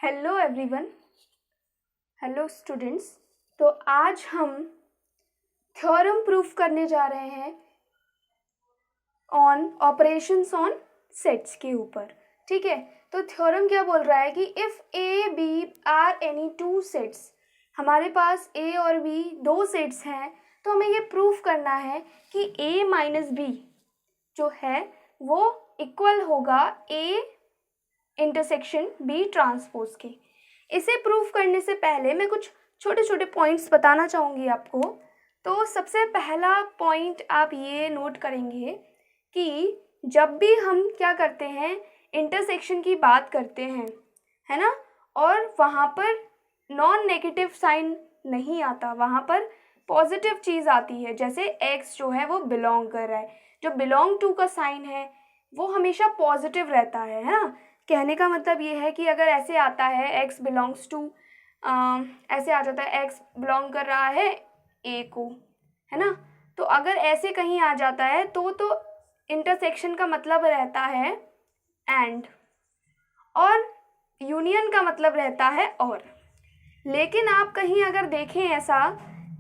Hello everyone, hello students. तो आज हम थ्योरम प्रूफ करने जा रहे हैं ऑन ऑपरेशंस ऑन सेट्स के ऊपर। ठीक है, तो थ्योरम क्या बोल रहा है कि if A B are any two sets, हमारे पास ए और बी दो सेट्स हैं, तो हमें ये प्रूफ करना है कि ए माइनस बी जो है वो इक्वल होगा ए इंटरसेक्शन बी ट्रांसपोज के। इसे प्रूफ करने से पहले मैं कुछ छोटे छोटे पॉइंट्स बताना चाहूँगी आपको। तो सबसे पहला पॉइंट आप ये नोट करेंगे कि जब भी हम क्या करते हैं, इंटरसेक्शन की बात करते हैं, है ना, और वहाँ पर नॉन नेगेटिव साइन नहीं आता, वहाँ पर पॉजिटिव चीज़ आती है। जैसे x जो है वो बिलोंग कर रहा है, जो बिलोंग टू का साइन है वो हमेशा पॉजिटिव रहता है ना। कहने का मतलब ये है कि अगर ऐसे आता है x बिलोंग्स टू, ऐसे आ जाता है x बिलोंग कर रहा है a को, है ना, तो अगर ऐसे कहीं आ जाता है तो इंटरसेक्शन का मतलब रहता है एंड, और यूनियन का मतलब रहता है और। लेकिन आप कहीं अगर देखें ऐसा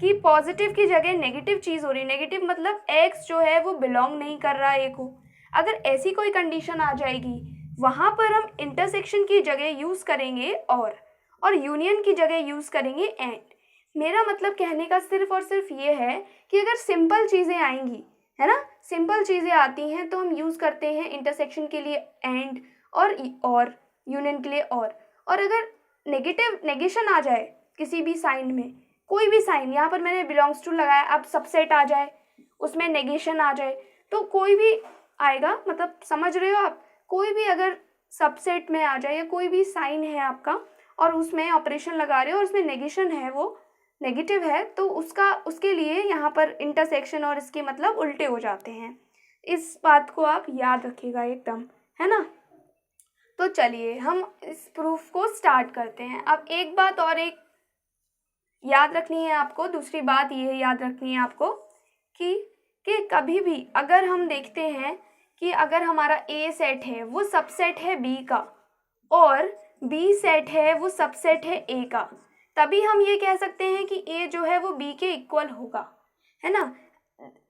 कि पॉजिटिव की जगह नेगेटिव चीज़ हो रही, नेगेटिव मतलब x जो है वो बिलोंग नहीं कर रहा है a को, अगर ऐसी कोई कंडीशन आ जाएगी, वहाँ पर हम इंटरसेक्शन की जगह यूज़ करेंगे और यूनियन की जगह यूज़ करेंगे एंड। मेरा मतलब कहने का सिर्फ और सिर्फ ये है कि अगर सिंपल चीज़ें आएंगी, है ना, सिंपल चीज़ें आती हैं तो हम यूज़ करते हैं इंटरसेक्शन के लिए एंड और यूनियन के लिए और अगर नेगेशन आ जाए किसी भी साइन में, कोई भी साइन, यहाँ पर मैंने बिलोंग्स टू लगाया, अब सबसेट आ जाए उसमें नेगेशन आ जाए तो कोई भी आएगा, मतलब समझ रहे हो आप, कोई भी अगर सबसेट में आ जाए या कोई भी साइन है आपका और उसमें ऑपरेशन लगा रहे हो और उसमें नेगेशन है, वो नेगेटिव है, तो उसके लिए यहाँ पर इंटरसेक्शन और इसके मतलब उल्टे हो जाते हैं। इस बात को आप याद रखिएगा एकदम, है ना। तो चलिए हम इस प्रूफ को स्टार्ट करते हैं। अब एक बात और एक याद रखनी है आपको, दूसरी बात ये याद रखनी है आपको कि कभी भी अगर हम देखते हैं कि अगर हमारा ए सेट है वो सबसेट है बी का और बी सेट है वो सबसेट है ए का, तभी हम ये कह सकते हैं कि ए जो है वो बी के इक्वल होगा, है ना।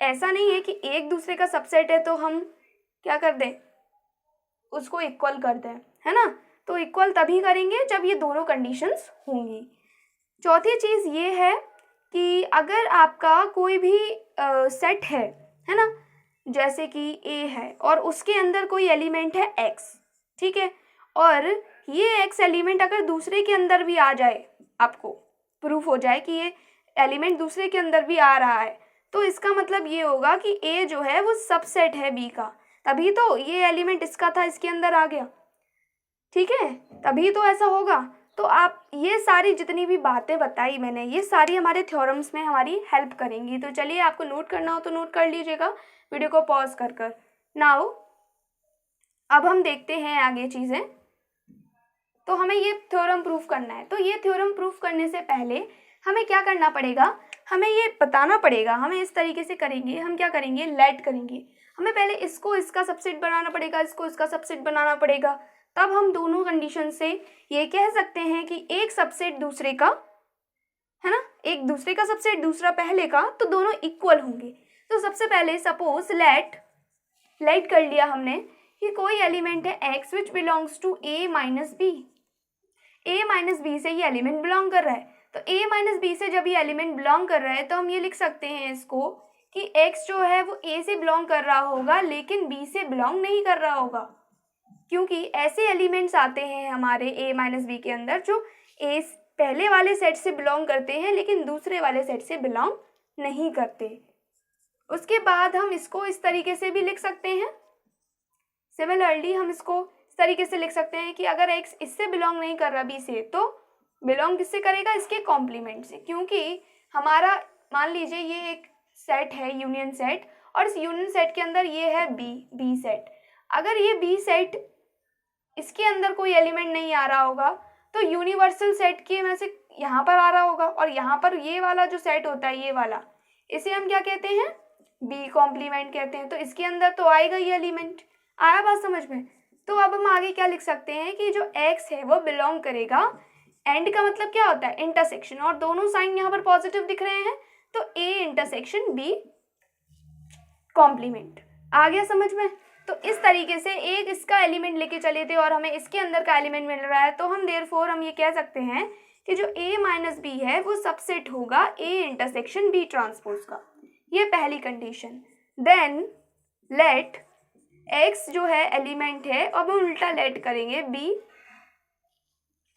ऐसा नहीं है कि एक दूसरे का सबसेट है तो हम क्या कर दें, उसको इक्वल कर दें, है ना। तो इक्वल तभी करेंगे जब ये दोनों कंडीशंस होंगी। चौथी चीज़ ये है कि अगर आपका कोई भी सेट है ना, जैसे कि ए है और उसके अंदर कोई एलिमेंट है x, ठीक है, और ये x एलिमेंट अगर दूसरे के अंदर भी आ जाए, आपको प्रूफ हो जाए कि ये एलिमेंट दूसरे के अंदर भी आ रहा है, तो इसका मतलब ये होगा कि a जो है वो सबसेट है b का, तभी तो ये एलिमेंट इसका था इसके अंदर आ गया, ठीक है, तभी तो ऐसा होगा। तो आप ये सारी जितनी भी बातें बताई मैंने, ये सारी हमारे थ्योरम्स में हमारी हेल्प करेंगी। तो चलिए, आपको नोट करना हो तो नोट कर लीजिएगा वीडियो को पॉज कर नाउ अब हम देखते हैं आगे चीज़ें। तो हमें ये थ्योरम प्रूफ करना है, तो ये थ्योरम प्रूफ करने से पहले हमें क्या करना पड़ेगा, हमें ये बताना पड़ेगा। हमें इस तरीके से करेंगे, हम क्या करेंगे, लेट करेंगे। हमें पहले इसको इसका सबसेट बनाना पड़ेगा, इसको इसका सबसेट बनाना पड़ेगा, तब हम दोनों कंडीशन से ये कह सकते हैं कि एक सबसेट दूसरे का, है ना, एक दूसरे का सबसेट दूसरा पहले का, तो दोनों इक्वल होंगे। तो सबसे पहले सपोज लेट कर लिया हमने कि कोई एलिमेंट है x which belongs to a minus B. a minus B से ये एलिमेंट बिलोंग कर रहा है, तो a माइनस बी से जब ये एलिमेंट बिलोंग कर रहा है तो हम ये लिख सकते हैं इसको कि x जो है वो a से बिलोंग कर रहा होगा लेकिन b से बिलोंग नहीं कर रहा होगा, क्योंकि ऐसे एलिमेंट्स आते हैं हमारे a माइनस बी के अंदर जो a पहले वाले सेट से बिलोंग करते हैं लेकिन दूसरे वाले सेट से बिलोंग नहीं करते। उसके बाद हम इसको इस तरीके से भी लिख सकते हैं, सिमिलरली हम इसको इस तरीके से लिख सकते हैं कि अगर x इससे बिलोंग नहीं कर रहा b से, तो बिलोंग किससे करेगा, इसके कॉम्प्लीमेंट से, क्योंकि हमारा मान लीजिए ये एक सेट है यूनियन सेट और इस यूनियन सेट के अंदर ये है बी सेट। अगर ये बी सेट इसके अंदर कोई एलिमेंट नहीं आ रहा होगा तो यूनिवर्सल सेट के में से यहाँ पर आ रहा होगा, और यहाँ पर ये वाला जो सेट होता है ये वाला, इसे हम क्या कहते हैं, बी कॉम्प्लीमेंट कहते हैं। तो इसके अंदर तो आएगा ये एलिमेंट, आया बात समझ में। तो अब हम आगे क्या लिख सकते हैं कि जो x है वो बिलोंग करेगा, एंड का मतलब क्या होता है, इंटरसेक्शन, और दोनों साइन यहाँ पर पॉजिटिव दिख रहे हैं, तो a इंटरसेक्शन b कॉम्प्लीमेंट। आ गया समझ में? तो इस तरीके से एक इसका एलिमेंट लेके चले थे और हमें इसके अंदर का एलिमेंट मिल रहा है, तो हम देयरफॉर हम ये कह सकते हैं कि जो a माइनस बी है वो सबसेट होगा a इंटरसेक्शन b ट्रांसपोज का। ये पहली कंडीशन। देन लेट x जो है एलिमेंट है, अब हम उल्टा लेट करेंगे b,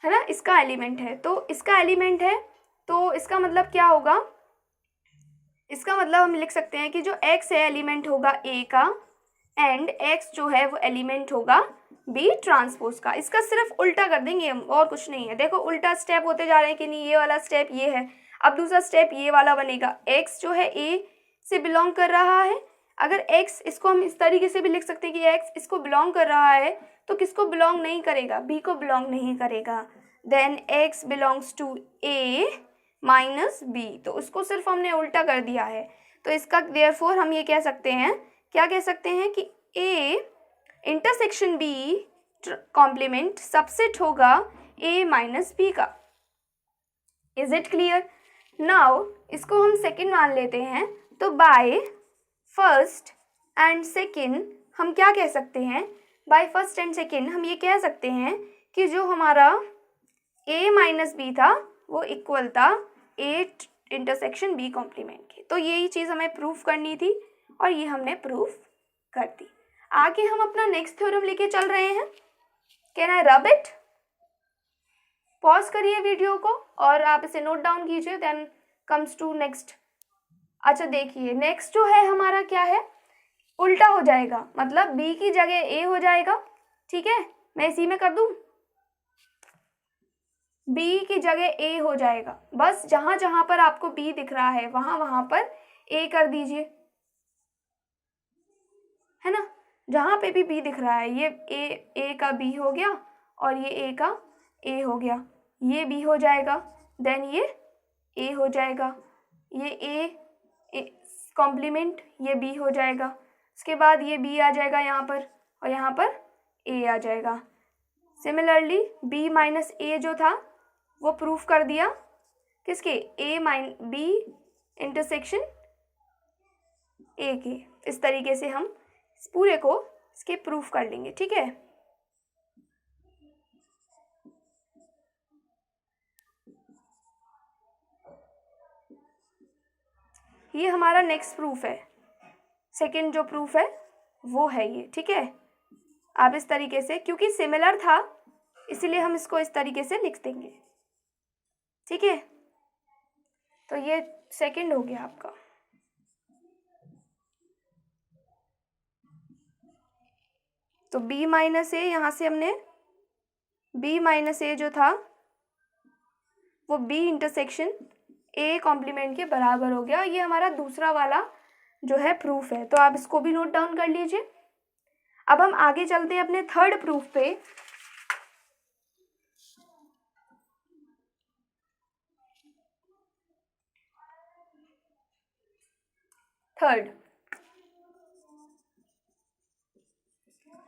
है ना, इसका एलिमेंट है, तो इसका एलिमेंट है, तो इसका मतलब क्या होगा, इसका मतलब हम लिख सकते हैं कि जो x है एलिमेंट होगा a का, एंड x जो है वो एलिमेंट होगा b ट्रांसपोज का। इसका सिर्फ उल्टा कर देंगे हम, और कुछ नहीं है। देखो उल्टा स्टेप होते जा रहे हैं कि नहीं, ये वाला स्टेप ये है, अब दूसरा स्टेप ये वाला बनेगा। x जो है a से बिलोंग कर रहा है, अगर x, इसको हम इस तरीके से भी लिख सकते हैं कि x इसको बिलोंग कर रहा है, तो किसको बिलोंग नहीं करेगा, b को बिलोंग नहीं करेगा। Then x belongs to a minus B, तो उसको सिर्फ हमने उल्टा कर दिया है, तो इसका देयरफॉर हम ये कह सकते हैं, क्या कह सकते हैं कि a intersection b complement subset होगा a माइनस बी का। Is it clear? नाउ इसको हम सेकेंड मान लेते हैं, तो बाय फर्स्ट एंड सेकेंड हम क्या कह सकते हैं, बाय फर्स्ट एंड सेकेंड हम ये कह सकते हैं कि जो हमारा a माइनस बी था वो इक्वल था a इंटरसेक्शन b कॉम्प्लीमेंट के। तो यही चीज़ हमें प्रूफ करनी थी और ये हमने प्रूफ कर दी। आगे हम अपना नेक्स्ट थ्योरम लेके चल रहे हैं। Can I rub it? Pause करिए वीडियो को और आप इसे नोट डाउन कीजिए, देन कम्स टू नेक्स्ट। अच्छा देखिए, नेक्स्ट जो है हमारा क्या है, उल्टा हो जाएगा, मतलब b की जगह a हो जाएगा। ठीक है, मैं इसी में कर दूं, b की जगह a हो जाएगा। बस जहां जहां पर आपको b दिख रहा है वहां वहां पर a कर दीजिए, है ना। जहां पे भी b दिख रहा है, ये a का b हो गया और ये a का a हो गया, ये b हो जाएगा, देन ये a हो जाएगा, ये a कॉम्प्लीमेंट, ये b हो जाएगा, उसके बाद ये b आ जाएगा यहाँ पर और यहाँ पर a आ जाएगा। सिमिलरली b माइनस a जो था वो प्रूफ कर दिया किसके, b इंटरसेक्शन a के। इस तरीके से हम इस पूरे को इसके प्रूफ कर लेंगे। ठीक है, ये हमारा नेक्स्ट प्रूफ है, सेकंड जो प्रूफ है वो है ये। ठीक है, आप इस तरीके से, क्योंकि सिमिलर था इसीलिए हम इसको इस तरीके से लिख देंगे। ठीक है, तो ये सेकंड हो गया आपका। तो b माइनस ए, यहाँ से हमने b माइनस ए जो था वो b इंटरसेक्शन a कॉम्प्लीमेंट के बराबर हो गया। ये हमारा दूसरा वाला जो है प्रूफ है, तो आप इसको भी नोट डाउन कर लीजिए। अब हम आगे चलते हैं अपने थर्ड प्रूफ पे।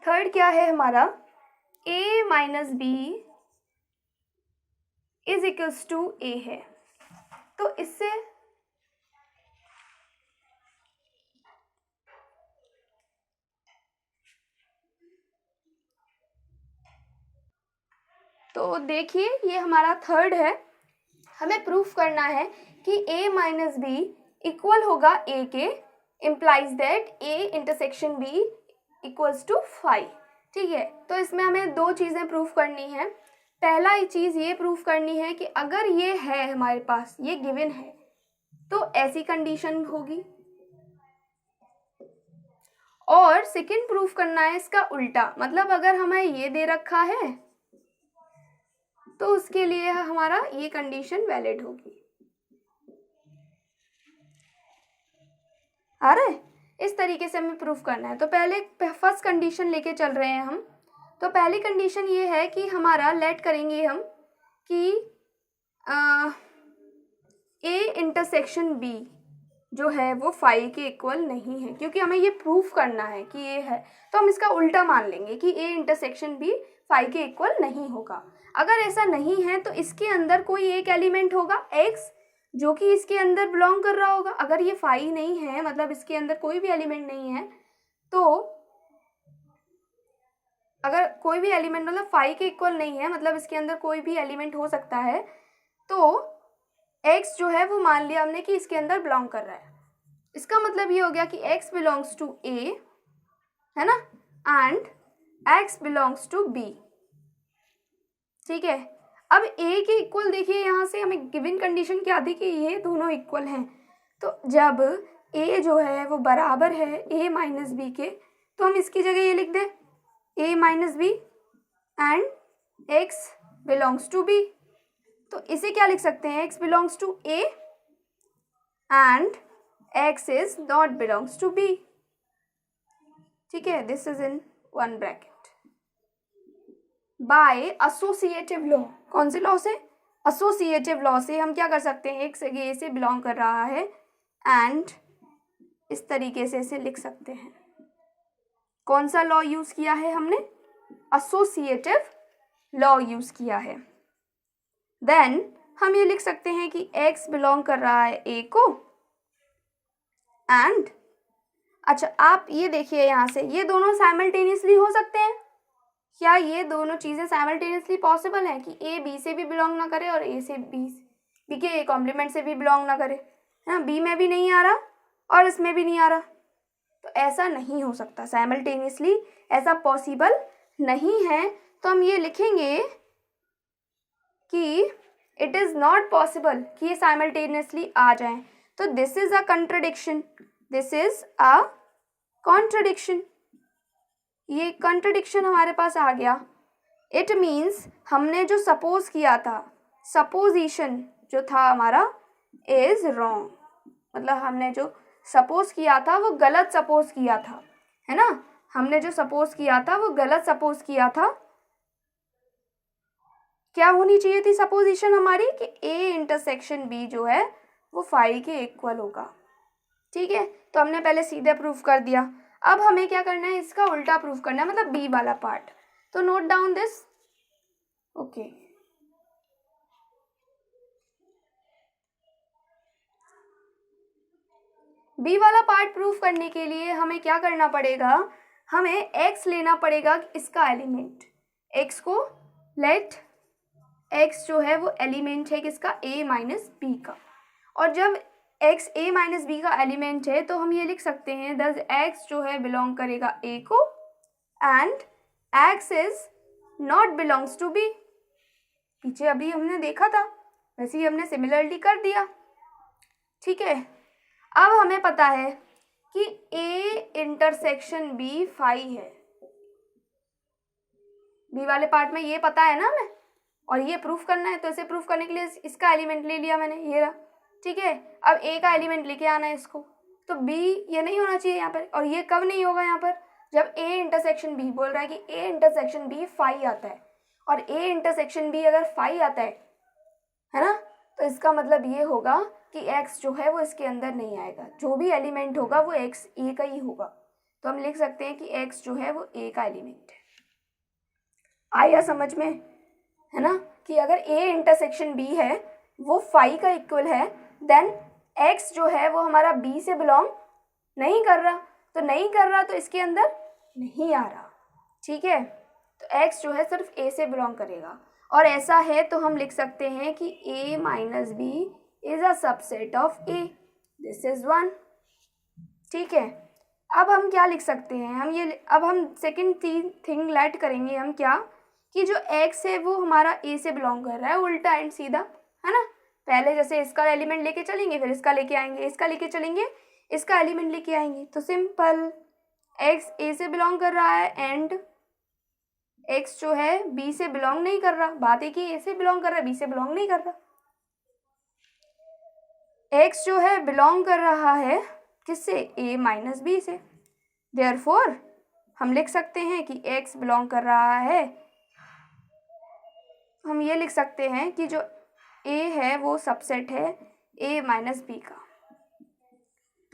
थर्ड क्या है हमारा, a minus B is equals to a है। तो इससे तो देखिए ये हमारा थर्ड है, हमें प्रूफ करना है कि a माइनस बी इक्वल होगा a के, implies that a intersection b equals to 5। ठीक है, तो इसमें हमें दो चीज़ें प्रूफ करनी है। पहला ही चीज़ ये प्रूफ करनी है कि अगर ये है हमारे पास, ये गिवन है, तो ऐसी कंडीशन होगी। और सेकंड प्रूफ करना है इसका उल्टा, मतलब अगर हमें ये दे रखा है तो उसके लिए हमारा ये कंडीशन वैलिड होगी। आ रहा है? इस तरीके से हमें प्रूफ करना है। तो पहले फर्स्ट कंडीशन लेके चल रहे हैं हम। तो पहली कंडीशन ये है कि हमारा लेट करेंगे हम कि a इंटरसेक्शन b जो है वो फाई के इक्वल नहीं है, क्योंकि हमें ये प्रूफ करना है कि ये है, तो हम इसका उल्टा मान लेंगे कि ए इंटरसेक्शन बी फाई के इक्वल नहीं होगा। अगर ऐसा नहीं है तो इसके अंदर कोई एक एलिमेंट होगा एक्स जो कि इसके अंदर बिलोंग कर रहा होगा। अगर ये फाई नहीं है, मतलब इसके अंदर कोई भी एलिमेंट नहीं है, तो अगर कोई भी एलिमेंट मतलब फाई के इक्वल नहीं है, मतलब इसके अंदर कोई भी एलिमेंट हो सकता है, तो x जो है वो मान लिया हमने कि इसके अंदर बिलोंग कर रहा है। इसका मतलब ये हो गया कि x बिलोंग्स टू a, है ना, and x belongs to b। ठीक है, अब a के इक्वल देखिए, यहाँ से हमें गिवन कंडीशन क्या थी कि ये दोनों इक्वल हैं। तो जब a जो है वो बराबर है a माइनस बी के, तो हम इसकी जगह ये लिख दें a minus B and x belongs to b। तो इसे क्या लिख सकते हैं, x belongs to a and x is not belongs to b। ठीक है, this is in one bracket. By associative law, कौन से लॉ से, एसोसिएटिव लॉ से हम क्या कर सकते हैं, x a से बिलोंग कर रहा है एंड इस तरीके से इसे लिख सकते हैं। कौन सा लॉ यूज किया है हमने, एसोसिएटिव लॉ यूज किया है। देन हम ये लिख सकते हैं कि x बिलोंग कर रहा है a को एंड, अच्छा आप ये देखिए यहाँ से, ये दोनों साइमल्टेनियसली हो सकते हैं क्या, ये दोनों चीज़ें साइमल्टेनियसली पॉसिबल हैं कि a b से भी बिलोंग ना करे और a से b के कॉम्प्लीमेंट से भी बिलोंग ना करे, है ना, b में भी नहीं आ रहा और इसमें भी नहीं आ रहा, तो ऐसा नहीं हो सकता, साइमल्टेनियसली ऐसा पॉसिबल नहीं है। तो हम ये लिखेंगे कि इट इज़ नॉट पॉसिबल कि ये साइमल्टेनियसली आ जाएं। तो this is a contradiction, this is a contradiction, ये कंट्रडिक्शन हमारे पास आ गया। इट मीन्स हमने जो सपोज किया था, सपोजिशन जो था हमारा इज रॉन्ग, मतलब हमने जो सपोज किया था वो गलत सपोज किया था, है ना, हमने जो सपोज किया था वो गलत सपोज किया था। क्या होनी चाहिए थी सपोजिशन हमारी कि a इंटरसेक्शन b जो है वो फाई के इक्वल होगा। ठीक है, तो हमने पहले सीधे प्रूफ कर दिया, अब हमें क्या करना है, इसका उल्टा प्रूफ करना है, मतलब b वाला पार्ट। तो note down this, okay. b वाला पार्ट प्रूफ करने के लिए हमें क्या करना पड़ेगा, हमें x लेना पड़ेगा इसका एलिमेंट, x को लेट x जो है वो एलिमेंट है किसका, a माइनस बी का, और जब x a माइनस बी का एलिमेंट है तो हम ये लिख सकते हैं दस x जो है बिलोंग करेगा a को and x is not belongs to b। पीछे अभी हमने देखा था वैसे ही हमने सिमिलरली कर दिया। ठीक है, अब हमें पता है कि a इंटरसेक्शन b फाई है, b वाले पार्ट में ये पता है ना हमें, और ये प्रूफ करना है, तो इसे प्रूफ करने के लिए इसका एलिमेंट ले लिया मैंने, ये रहा। ठीक है, अब a का एलिमेंट लेके आना है इसको, तो b ये नहीं होना चाहिए यहाँ पर, और ये कब नहीं होगा यहाँ पर, जब a इंटरसेक्शन b बोल रहा है कि a इंटरसेक्शन b फाई आता है, और a इंटरसेक्शन b अगर फाई आता है ना, तो इसका मतलब ये होगा कि x जो है वो इसके अंदर नहीं आएगा, जो भी एलिमेंट होगा वो x a का ही होगा। तो हम लिख सकते हैं कि x जो है वो a का एलिमेंट है। आया समझ में, है ना, कि अगर a इंटरसेक्शन b है वो फाई का इक्वल है, देन x जो है वो हमारा b से बिलोंग नहीं कर रहा, तो नहीं कर रहा तो इसके अंदर नहीं आ रहा। ठीक है, तो x जो है सिर्फ a से बिलोंग करेगा, और ऐसा है तो हम लिख सकते हैं कि a minus B is a subset of a, this is 1। ठीक है, अब हम क्या लिख सकते हैं, अब हम सेकेंड थिंग लेट करेंगे हम क्या, कि जो x है वो हमारा a से बिलोंग कर रहा है, उल्टा एंड सीधा, है ना, पहले जैसे इसका एलिमेंट लेके चलेंगे, फिर इसका लेके आएंगे, इसका लेके चलेंगे, इसका एलिमेंट लेके आएंगे, तो सिंपल x a से बिलोंग कर रहा है एंड x जो है b से बिलोंग नहीं कर रहा, बात है कि a से बिलोंग कर रहा है, b से बिलोंग नहीं कर रहा। x जो है बिलोंग कर रहा है किससे, a माइनस बी से, देयरफॉर हम लिख सकते हैं कि x बिलोंग कर रहा है, हम ये लिख सकते हैं कि जो a है वो सबसेट है a माइनस बी का।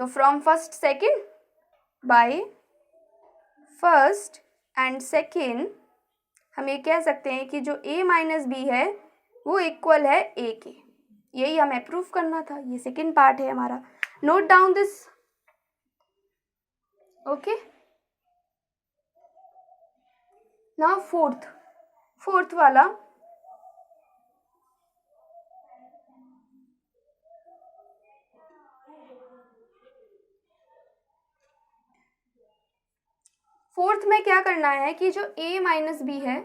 तो from first second, by first and second हम ये कह सकते हैं कि जो a माइनस बी है वो इक्वल है a के। यही हमें प्रूफ करना था, ये सेकेंड पार्ट है हमारा। Note down this. Okay, now fourth वाला, फोर्थ में क्या करना है कि जो a माइनस बी है,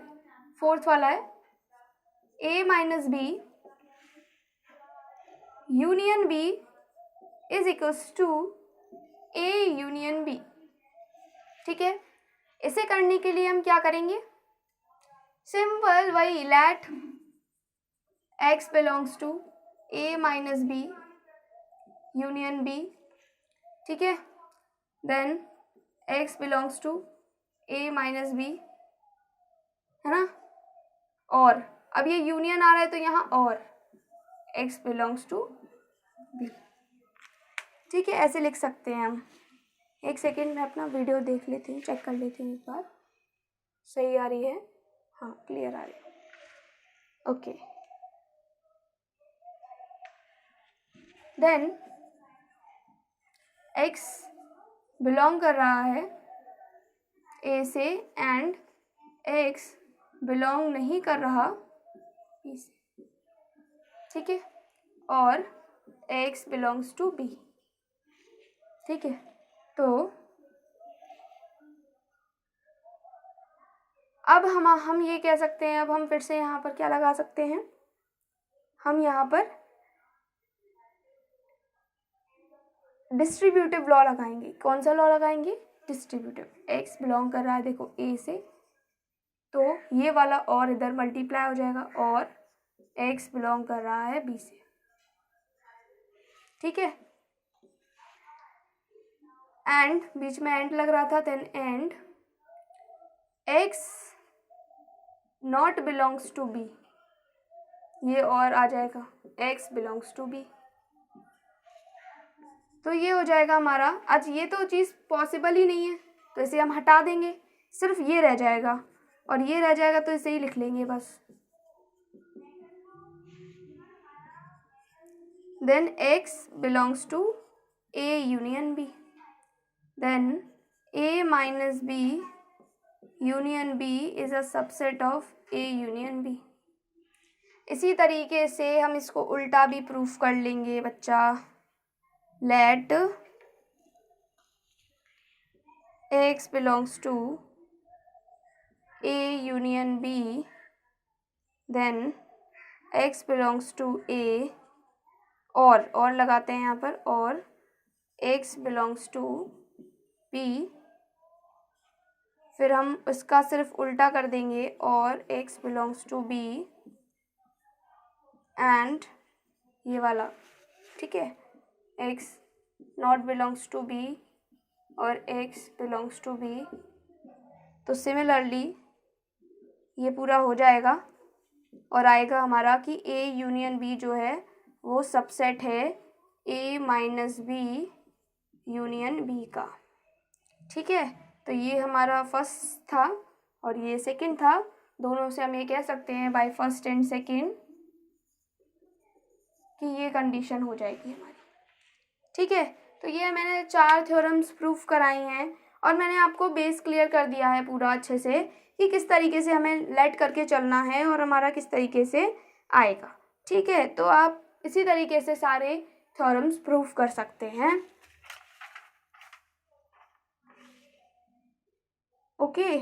फोर्थ वाला है a minus B union b is equals to a union b। ठीक है, इसे करने के लिए हम क्या करेंगे, सिंपल वही let x belongs to a minus B union b। ठीक है, then x belongs to a minus B, है ना, और अब ये यूनियन आ रहा है तो यहाँ और x बिलोंग्स टू b। ठीक है, ऐसे लिख सकते हैं हम। एक सेकेंड में अपना वीडियो देख लेती हूँ, चेक कर लेती हूँ एक बार, सही आ रही है, हाँ क्लियर आ रही है। ओके, देन x बिलोंग कर रहा है a से एंड x बिलोंग नहीं कर रहा b से। ठीक है, और x बिलोंग्स टू b। ठीक है, तो अब हम ये कह सकते हैं, अब हम फिर से यहाँ पर क्या लगा सकते हैं, हम यहाँ पर डिस्ट्रीब्यूटिव लॉ लगाएंगे। कौन सा लॉ लगाएंगे, डिस्ट्रीब्यूटिव। x बिलोंग कर रहा है देखो a से, तो ये वाला और इधर मल्टीप्लाई हो जाएगा, और x बिलोंग कर रहा है b से। ठीक है, एंड बीच में एंड लग रहा था, then and x not belongs to b, ये और आ जाएगा x बिलोंग्स टू b। तो ये हो जाएगा हमारा, आज ये तो चीज़ पॉसिबल ही नहीं है तो इसे हम हटा देंगे, सिर्फ ये रह जाएगा, और ये रह जाएगा तो इसे ही लिख लेंगे बस। Then x belongs to a union b, then a minus b union b is a subset of a union b। इसी तरीके से हम इसको उल्टा भी प्रूफ कर लेंगे बच्चा। Let x belongs to a union b, then x belongs to a, और लगाते हैं यहाँ पर, और x बिलोंग्स टू b, फिर हम इसका सिर्फ उल्टा कर देंगे, और x belongs to b and ये वाला। ठीक है, x not belongs to b और x बिलोंग्स टू b। तो सिमिलरली ये पूरा हो जाएगा और आएगा हमारा कि a यूनियन b जो है वो सबसेट है a minus b union b का। ठीक है, तो ये हमारा फर्स्ट था और ये सेकंड था, दोनों से हम ये कह सकते हैं बाय फर्स्ट एंड सेकंड कि ये कंडीशन हो जाएगी हमारी। ठीक है, तो ये मैंने 4 थ्योरम्स प्रूफ कराई हैं और मैंने आपको बेस क्लियर कर दिया है पूरा अच्छे से कि किस तरीके से हमें लेट करके चलना है और हमारा किस तरीके से आएगा। ठीक है, तो आप इसी तरीके से सारे थ्योरम्स प्रूफ कर सकते हैं। ओके।